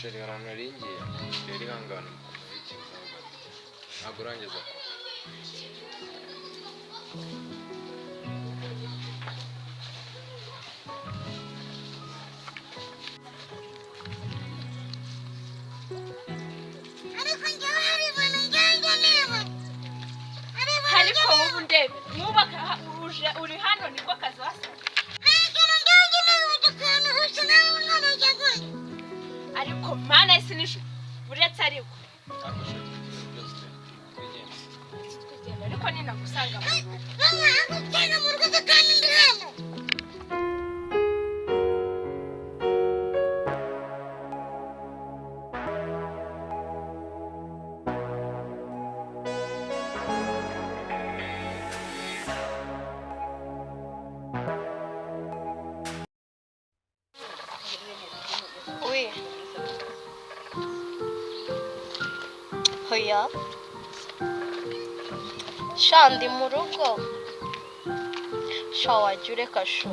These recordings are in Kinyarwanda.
sheri ahantu naringiye rero ihangane mukomeye ikizaho gato ntabwo urangiza ko ariko ubu ndebe mwubaka uri hano niko kazi wasa ariko mana isi nisho buretse ariko ariko nina gusanga mu Hoya shandi mu rugo sha wajya ureka shu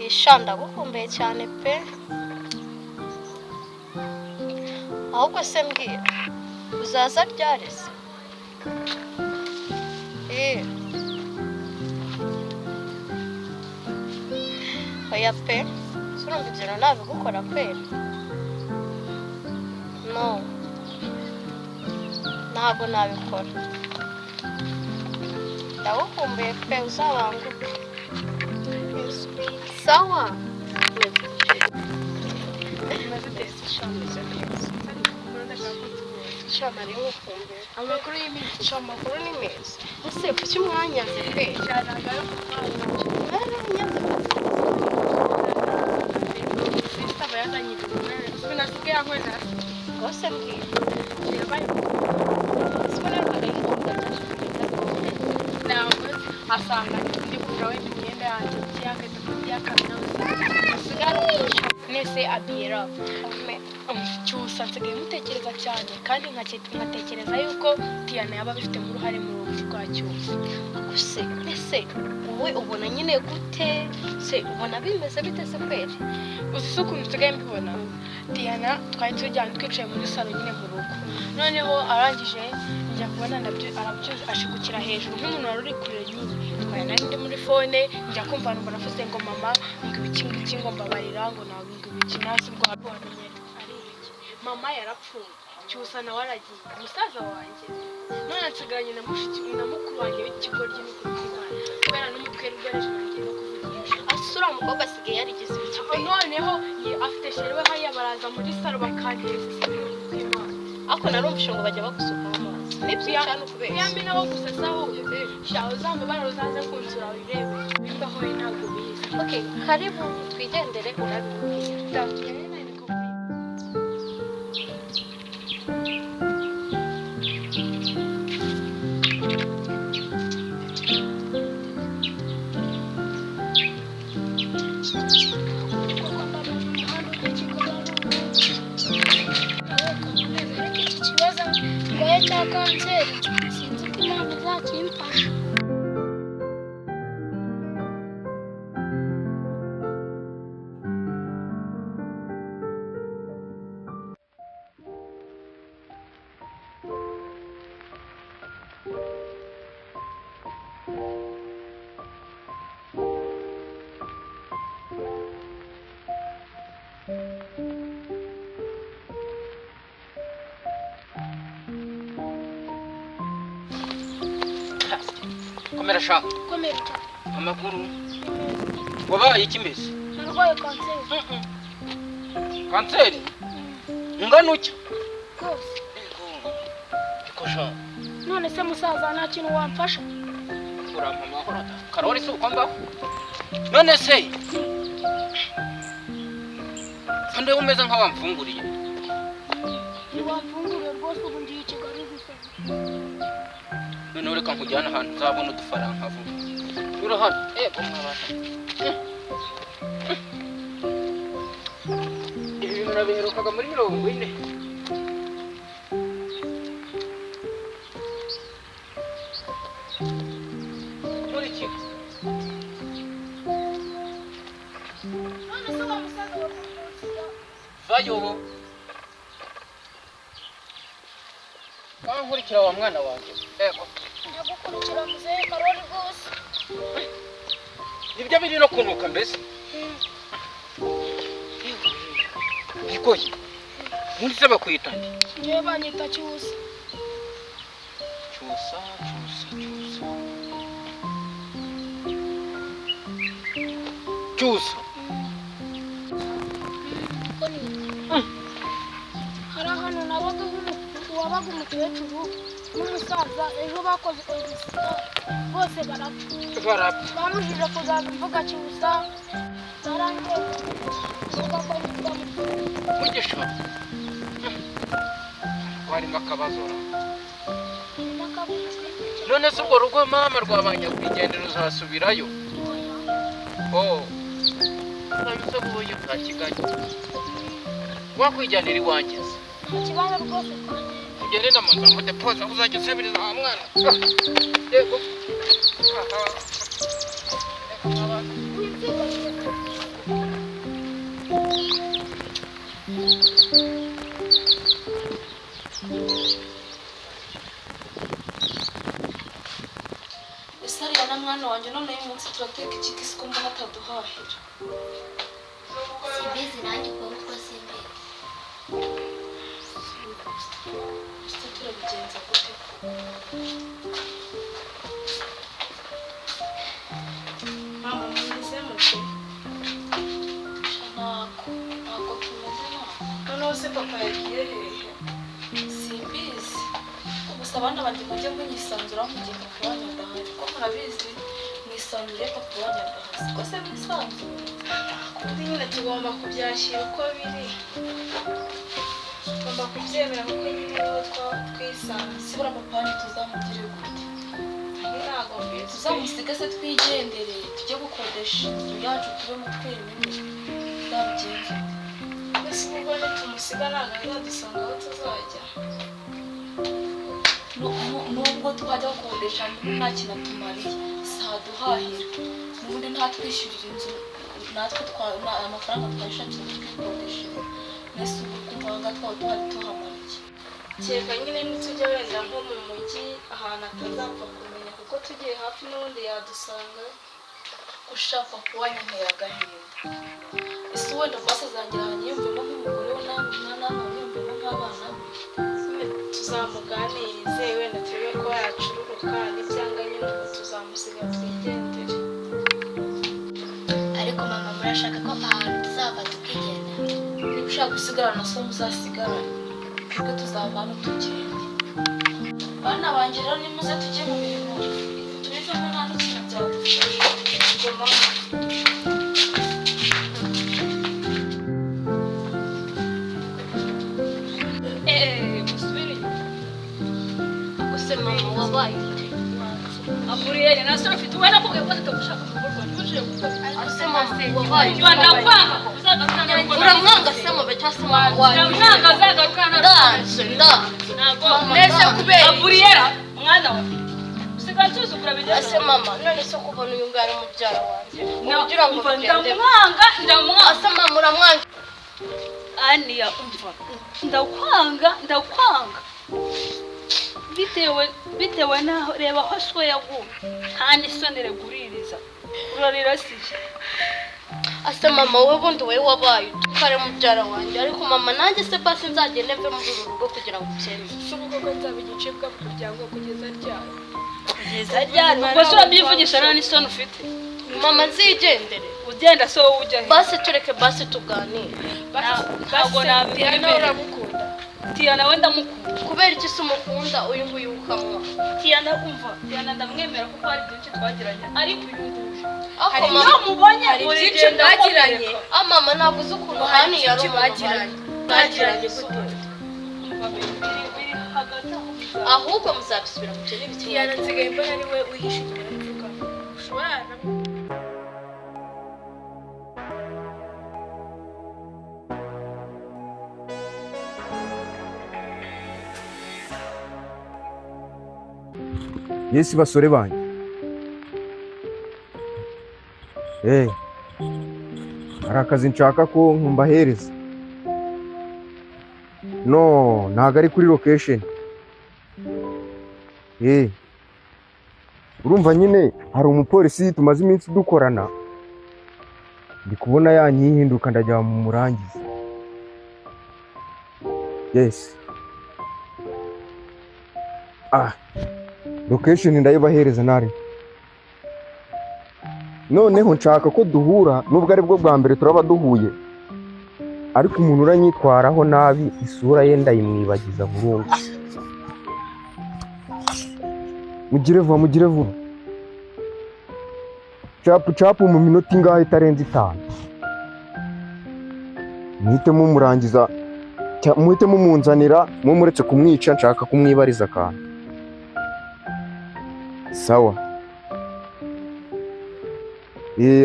ishanda gukumbuye cyane pe ahubwo se mbwira uzaza ryari se oya pe surumva ibyo nabigukora kwera no ntabwo nabikora ndagukumbuye pe uzabanguke sawa shama rimwe ukumbuye amakuru y'iminsi shama amakuru ni meza ese kuki umwanya ze pe What's up here? asanga ndi kurawe imyenda yanjye nese abira cyusa nsigaye mutekereza cyane kandi nkatekereza yuko Diana yaba bifitemo uruhare mu rupfu rwa cyusa se ese wowe ubona nyine gute se ubona bimeze bite se kweri uzi ukuntu nsigaye mbibona Diana twari tujyanye twicaye muri salo nyine mu rugo noneho arangije njya kubona arabyuze ashigukira hejuru nk'umuntu wari uri kure nyine twari nari ndi muri fone njya kumva numva navuze ngo mama ngo iki ngo mbabarira ngo ntabwo ngo iki nasi bwo wamenye ari iki mama yarapfuye cyusa nawe aragiye umusaza wanjye none nsigaranye na mushiki na mukuru wanjye w'ikigoryi n'ukuri kubera n'umutwe rwereje nanjye no kuvugisha asura umukobwa asigaye yarigeze ikigo noneho afite sherewe hariya baraza muri salo bakangiriza kw'Imana ako narumvishe ngo bajya bagusuka amazi nibyo cyane kubera yambi nabo gusasa aho shaho zambe barazaze kunsura wirebe bimbaho ntabwo bizi okay karibu twigendere urabibwira kanseri sinzi ko impamvu izakimfasha Komera sha. Komera. Amakuru. Wabaye ikimeze? Narwaye kanseri. Kanseri? Ngano cyo? Kose. Ikosha. None se musaza nta kintu wamfasha? Urampa amahoro da. Karori se ukomba? None se? Fande umeze nka wamfunguriye. Ni wamfunguriye rwose ubu ngiye Kigali gusa. None ureka nkujyana ahantu nzabona udufaranga vuba. Urahari? Umwabasha. Ibi nabiherukaga muri 40. Muri vayo wankurikira wa mwana wanjye yego ndagukurikira muzehe Karoli rwose. nibyo biri no kunuka mbese bikoye muri se bakwita Nyewe banyita Cyusa. cyusa Ko nitwa. Hari ahantu nabaga wabaga umukecuru n'umusaza ejo bakoze ubuzima bose barapfa. Bamujije kuzaza mvuga Cyusa. Zarangiye kuvuga ko nitwa mugisha warimo akabazo none se urwo rugo mama rwabanya kwigendera uzasubirayo urabise buye bwa kigali wakwijyanira iwanjye se nta kibazo rwose kandi. ugende ndamanza ngo depoza uzajya usubiriza wa mwana yego Isariya na mwana wanjye none uyu munsi turateka iki kisiko mbona ataduhahira. simbizi nanjye uko witwa simbizi. Ese turabigenza gute? Mama mwize muke. Ntabwo tumeze nabi. Noneho se papa yagiye hehe? Simbizi. Gusa abana banjye mujye munyisanzura mugiye papa wanyu adahari. Kuko murabizi mwisanzure papa wanyu adahari. Siko se mwisanzure? Kundi nyine tugomba kubyakira uko biri. Tugomba kubyemera kuko nyine niho twisanze. Sibura papa wanyu tuzamugire gute? Ntabwo mbizi. Tuzamusiga se twigendere tujye gukodesha inzu yacu tube mu twenyine. Tuzabigenza. Mbese ubwo nitumusiga ntabwo azadusanga aho tuzajya. Nubwo twajya gukodesha nta kintu atumariye saduhahira n'ubundi ntatwishyurira inzu natwe amafaranga twayishakira twikodesheje mbese ubwo kumvanga twaba tuhari tuhamariye kereka nyine nitujya wenda nko mu mujyi ahantu atazapfa kumenya kuko tugiye hafi n'ubundi yadusanga gushaka kuwanyantera agahinda ese wenda bose azangira hanyiyumvemo nk'umugore we n'umwana hanyiyumvemo nk'abana be tuzamuganirize wenda turebe ko yacururuka n'ibyanga nyine ubwo tuzamusiga twigendere. ariko mama murashaka ko ahantu tuzava tukigendera? Niba ushaka gusigarana so muzasigarane twebwe tuzava hano tugende. Bana banjye rero nimuze tujye mu mirimo tubivemo nta n'ikintu byadufasha. Musubire Use mama wabaye ute? Amuriye na sura ufite ubona ko bwo tutagushaka mu rugo ntuje gukora. Use mama wabaye ute? Ndakwanga uzagaruka mu rugo. Uramwanga se mama cyangwa se mama wawe? Ndamwanga azagaruka na Ndanze. ntabwo Nese kubera Amuriyera mwana wa usigacuza kurabijya. Ase mama none se kubona uyu ngana mubyara wanjye ugira ngo bigende. ndamwanga Ase mama uramwanga? Aniya umva ndakwanga bitewe naho reba aho so yaguye nta n'isonere guririza urarira sije. Ase mama wowe bundi wowe wabaye ukare mubyara wanjye ariko mama nanjye se basi nzagende mve muri uru rugo kugira ngo ucyemeze. Subuko ko nzabigicibwa ku muryango kugeza ryari ubwo se urabyivugisha nta n'isoni ufite. Mama nzigendere Ugenda so wowe ujya he? basi tureke basi tuganire. Ntabwo nabyemera. Uramukunda Tiana wenda mukunda kubera iki se umukunda uyu nguyu ukamwa? Tiana ndamwemera kuko hari byinshi twagiranye ariko uyu nguyu Ako iyo mama mubonye hari buri byinshi genda mwagiranye. mama ntabwo uzi ukuntu hani yari bagiranye gute? biri hagati aho ahubwo muzabisubira mu kintu bikiri. Tiana nsigaye mbona ari we wihishe inyuma y'imvuga. Ushobora Yesi basore banyu. Hari akazi nshaka ko mbahereza. No, ntago ari kuri location. Urumva nyine hari umupolisi tumaze iminsi dukorana. Ndi kubona yanyihinduka ndajya mu murangiza. Yes. Location ndayibahereza nari. Noneho nshaka ko duhura nubwo ari bwo bwa mbere turaba duhuye. Ariko umuntu uranyitwaraho nabi isura ye ndayimwibagiza burundu. Mugire vuba. Capu mu minota ingahe itarenze 5. Muhite mumurangiza, muhite mumunzanira, muretse kumwica nshaka kumwibariza akantu. Sawa.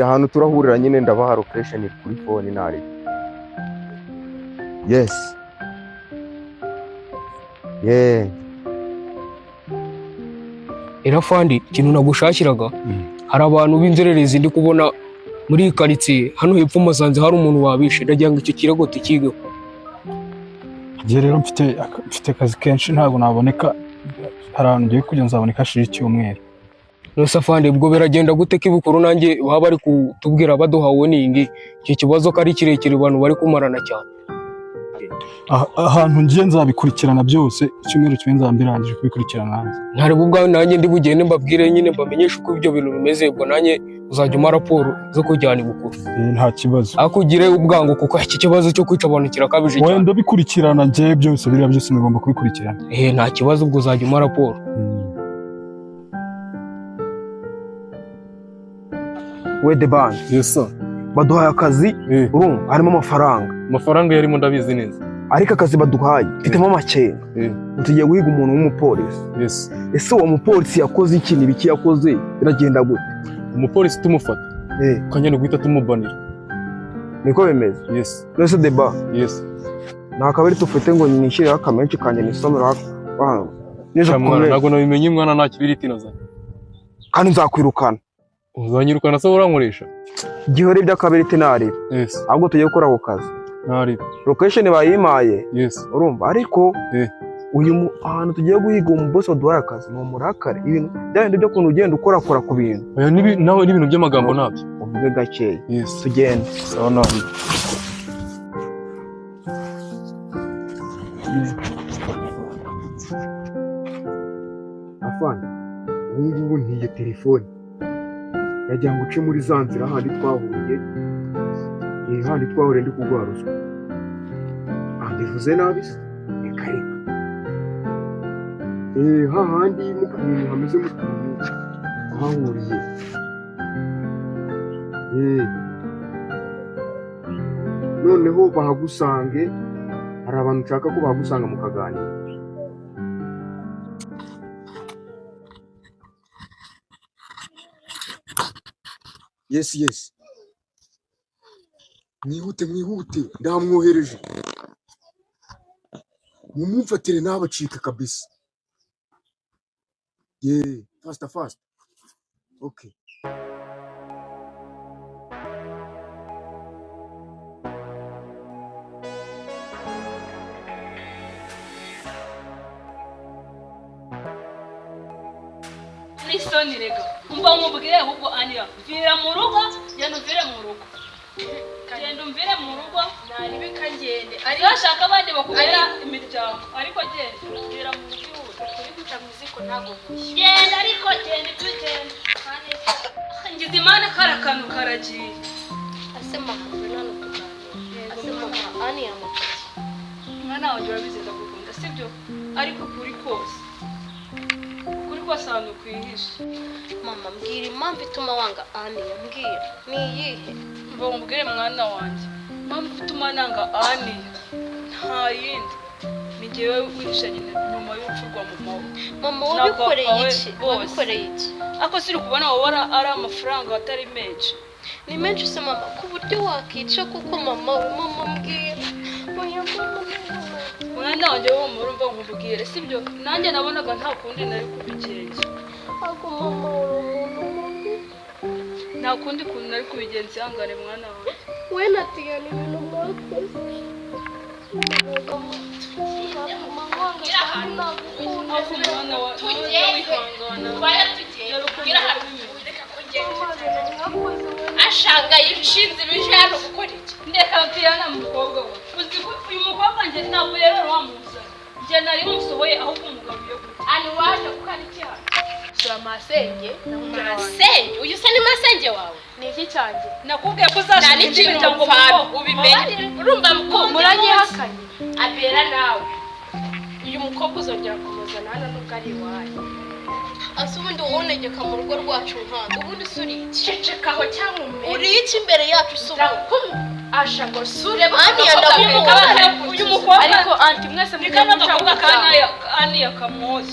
Ahantu turahurira nyine ndabaha location kuri phone nari. Yes. Irafandi ikintu nagushakiraga hari abantu b'inzererezi ndi kubona muri iyi karitsiye hano hepfo masanze hari umuntu wabishe ndagira ngo icyo kirego tukigeho. Njye rero mfite akazi kenshi ntabwo naboneka, hari ahantu ngiye kujya nzaboneka hashira icyumweru. Nose afande ubwo biragenda gute kibukuru nanjye baba bari kutubwira baduha warning icyo kibazo ko ari kirekire abantu bari kumarana cyane. Ahantu ngiye nzabikurikirana byose, icyumweru kimwe nzambirangije kubikurikirana nanjye. Ntarebe ubwawe nanjye ndi bugende mbabwire nyine mbamenyeshe uko ibyo bintu bimeze, ubwo nanjye uzajya umpa raporo zo kujyana ibukuru. Nta kibazo. Akugire ubwango kuko iki kibazo cyo kwica abantu kirakabije cyane. Wenda bikurikirana njye byose biriya byose ngomba kubikurikirana. Nta kibazo ubwo uzajya umpa raporo. We the band. Yes sir. Baduhaye akazi, urumva harimo amafaranga. Amafaranga yarimo ndabizi neza. Ariko akazi baduhaye mfitemo amakenga. Tugiye guhiga umuntu w'umupolisi. Yes. Ese uwo mupolisi yakoze iki n'ibiki yakoze biragenda gute? Umupolisi tumufata. Kanyene guhita tumubanira. Niko bimeze? Yes. Nese deba? Yes. Nakabari tufite ngo nishyire akamenshi kanje nisomera hano. Neza mwana nago nabimenye mwana nta kibiriti naza. Kandi nzakwirukana. Uzanyirukana se urankoresha? Gihore by'akabiriti nari. Yes. Ahubwo tugiye gukora ako kazi. Nari. Location bayimaye. Yes. Urumva ariko uyu ahantu tugiye guhiga umubosi waduhaye akazi ni umurakare. Ibintu byandi byo kuntu ugenda ukora ku bintu. Oya nawe n'ibintu by'amagambo nabyo. Uvuge gake. Yes. Tugende. Sawa nabi. Afande. Ubu ntiye telefone. Yagira ngo uce muri za nzira handi twahuriye. Handi twahuriye ndi kuguha ruswa. Bivuze nabi se? Reka. Hahandi mukuntu hameze mukuntu ahahuriye. Noneho bahagusange, hari abantu nshaka ko bahagusanga mu kaganiro. Yes. Mwihute ndamwohereje. Mumumfatire n'abacika kabisa. Fast. Okay. Nisoni rega. Umva nkubwire ahubwo Anya. Vira mu rugo, genda uvire mu rugo. Genda umvire mu rugo, Naribe kangende. azashaka abandi bakubera imiryango. Ariko genda vira mu rugo. Kuri guca muziko ntago mushye. Genda ariko genda tugenda. Ngize Imana karakanu karagiye. Ase mama nano kuganira. Ase mama ani amakazi. Mwana wanjye urabizi ndagukunda sibyo? Ariko kuri kose. Kuri kose ahantu kwihishe. Mama mbwira impamvu ituma wanga ani mbwira. Ni iyihe? Mva umbwire mwana wanjye. Mpamvu ituma nanga Ani nta yindi. Ni jyewe wihishe nyine nyuma y'urupfu rwa mama we. Mama wabikoreye iki? Ako siri kubona wowe ari amafaranga atari menshi. Ni menshi se mama ku buryo wakica kuko mama mbwira. Oya mama. Mwana wanjye wo murumva nkubwire sibyo? Nanjye nabonaga nta kundi nari kubigenza. Ako mama umuntu mubi. Nta kundi kuntu nari kubigenza ihangane mwana wanjye. We natiyana ibintu mwakoze. ariko mwana wa tugende twaya tugende kugira hano reka kugenda ashanga yishinze ibije hano gukora iki ndeka Diana mukobwa we uzi ko uyu mukobwa nje ntabwo rero wamuza nje nari musoboye ahubwo umugabo yo gute ani waje gukora iki hano sura masenge uyu se ni masenge wawe ni iki cyanjye nakubwiye ko uzashaka ikintu ngo ubimenye urumva mukobwa muranyihakanye abera nawe uyu mukobwa uzongera kumuzana hano nubwo ari iwanyu ase ubundi wonegeka mu rugo rwacu nkanda ubundi suri cecekaho cyangwa uri iki imbere yacu usubira ashaka sure bani uyu mukobwa ariko anti mwese mukana ndakubwa kandi yakamoze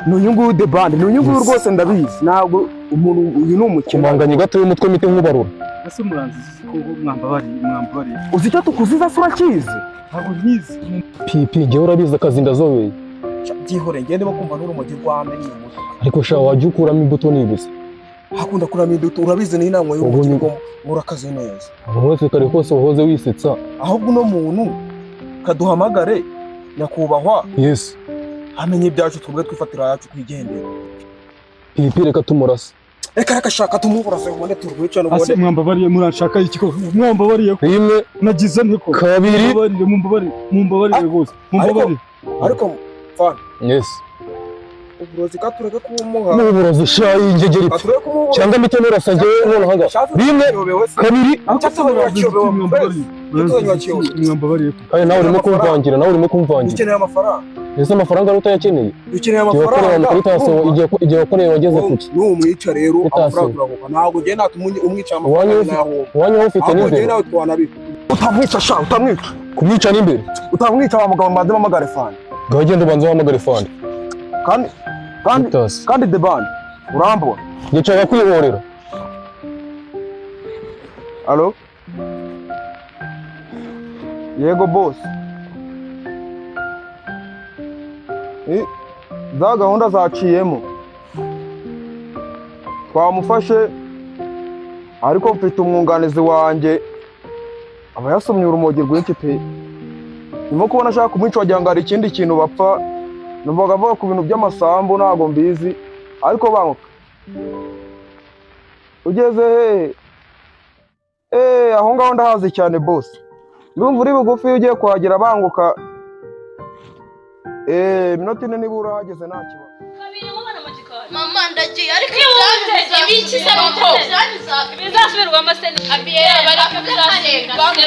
n'uyu nguyu de bande n'uyu nguyu rwose ndabizi ntabwo umuntu uyu ni umukino Kumanganya gato y'umutwe mite nk'ubarura. ese muranzi ko mwambabari uzi icyo tukuziza se urakizi ntabwo nkizi Pipi njyewe urabizi akazi ndazobeye. byihore ngende bakumva n'urumogi rw'amenyo mu mutwe Ariko sha wajya ukuramo imbuto nibuze. hakunda kurama induto urabizi ni inama y'urumogi ngo murakaze neza Umuntu wese kare kose wahoze wisetsa. ahubwo uno muntu kaduhamagare nyakubahwa Yes. amenye ibyacu twebwe twifatira yacu kwigendera Pipi reka tumurasa. reka shaka tumuburase ubundi turwica ase n'ubundi mwambabariye muranshaka iki ko mwambabariye ko Rimwe, nagize nteko kabiri. mumbabarire rwose mumbabarire ariko fana Yes. uburozi katureke kumuha N'uburozi sha ingegeri. katureke kumuha Cyangwa mite nurasa njyewe none hanga. Rimwe, kabiri. mwambabariye ko Kandi nawe urimo kumvangira, dukeneye amafaranga Ese amafaranga ari utayakeneye? dukeneye Igihe wakoreye amafaranga amakarita igihe wakoreye wageze kuki? n'umwica rero Utasohoka. amafaranga urahuka ntabwo njye natuma umwica amafaranga naho Uwanyu ufite ahubwo njye n'imbere. nawe twanabika utamwica sha utamwica Kumwica n'imbere. utamwica wa mugabo mbanze mamagare fana Gaho genda ubanza uhamagare fani. kandi the band urambona Yicaye kwihorera. alo yego boss za gahunda zaciyemo twamufashe ariko mfite umwunganizi wanjye aba yasomye urumogi rwinshi pe nyuma kubona ashaka kumwica wagira ngo hari ikindi kintu bapfa numvaga avuga ku bintu by'amasambu ntabwo mbizi ariko banguka ugeze hehe aho ngaho ndahazi cyane boss ndumva uri bugufi ugiye kuhagera banguka minota ine niba urahageze nta kibazo mama ndagiye ariko ibikize mukobwa bizasubirwamo se ni abiyera bari kubizasubirwamo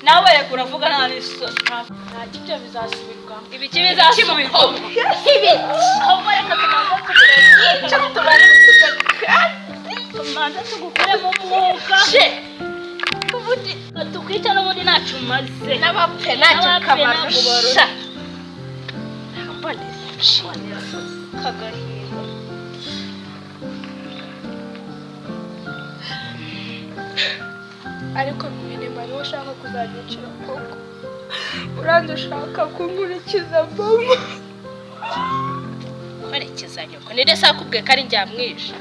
nawe reka uravuga nta n'isoni nta kibyo bizasubirwamo ibiki bizasubirwamo ahubwo reka tumanza tugukuremo umwuka ubundi tukwica n'ubundi ntacyo umaze n'abapfe ntacyo kabarusha kagahinda ariko mwene mariya ushaka kuzanyicira koko uranze ushaka kunkurikiza mama kwerekeza nyoko nire sakubwiye ko ari njyamwisha